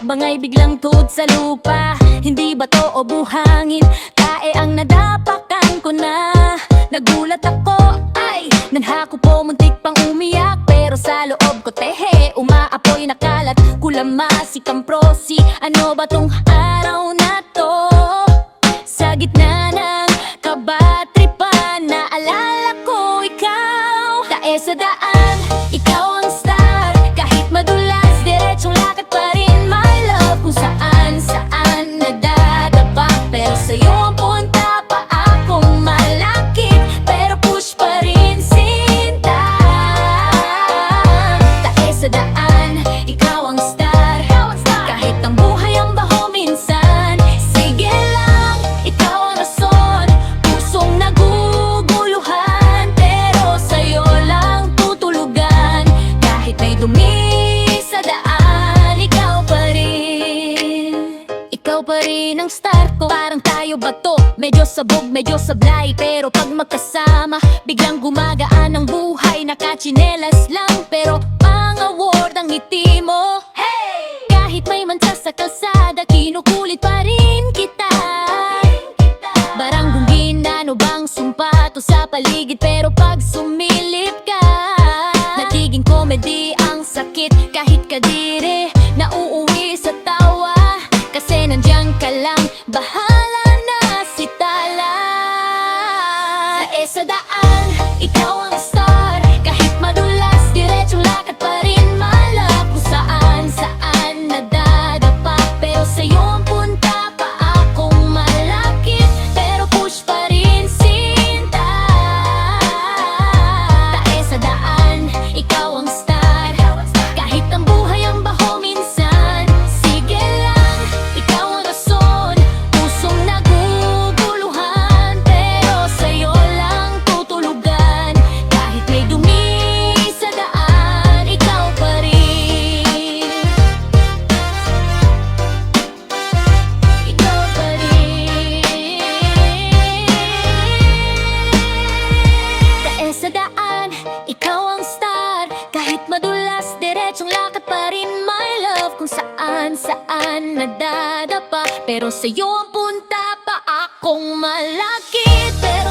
Bangay biglang tuod sa lupa. Hindi ba to o buhangin? Tae ang nadapakan ko na. Nagulat ako, ay nanhako po, muntik pang umiyak. Pero sa loob ko tehe, umaapoy nakalat. Kulamasi kang prosi, ano ba tong araw na to? Sa gitna ng kabatripan, naalala ko ikaw. Tae sa daan, ikaw ang star. Kahit madulas, diretsong lakad pa rin, my love. Kung saan, saan nadadapa. Pero sa'yo ang punta pa akong malakit. Pero push pa rin sinta. Tae sa daan, ikaw ang star. Kahit ang buhay ang baho minsan, sige lang, ikaw ang rason. Pusong naguguluhan, pero sa'yo lang tutulugan. Kahit may dumi sa daan, ikaw pa rin. Ikaw pa rin ang star ko. Parang tayo bato, medyo sabog, medyo sablay. Pero pag magkasama, biglang gumagaan ang buhay. Nakachinelas lang, pero pang award ang ngiti mo. Hey! Kahit may mancha sa kalsada, kinukulit pa rin kita. Baranggungin, ano bang sumpa to sa paligid. Pero pag sumilip ka, nagiging comedy ang sakit. Kahit kadiri, nauuwi sa tawa. Kasi nandiyan ka lang, bahala na si Tala. Tae sa daan, ikaw ang star. Kahit madulas, diretsong lakad pa rin, my love. Kung saan, saan nadadapa. Pero sa'yo ang punta pa akong malakit. Pero push pa rin sinta. Tae sa daan, ikaw ang star. Kahit ang buhay ang baho minsan, sige lang, ikaw ang rason. Pusong naguguluhan, pero sa'yo lang tutulugan. Kahit may dumi sa daan, ikaw pa rin. Ikaw pa rin. Tae sa daan, ikaw ang star. Kahit madulas, diretsong lakad pa rin, my love. Kung saan, saan nadadapa. Pero sa'yo ang punta pa akong malakit. Pero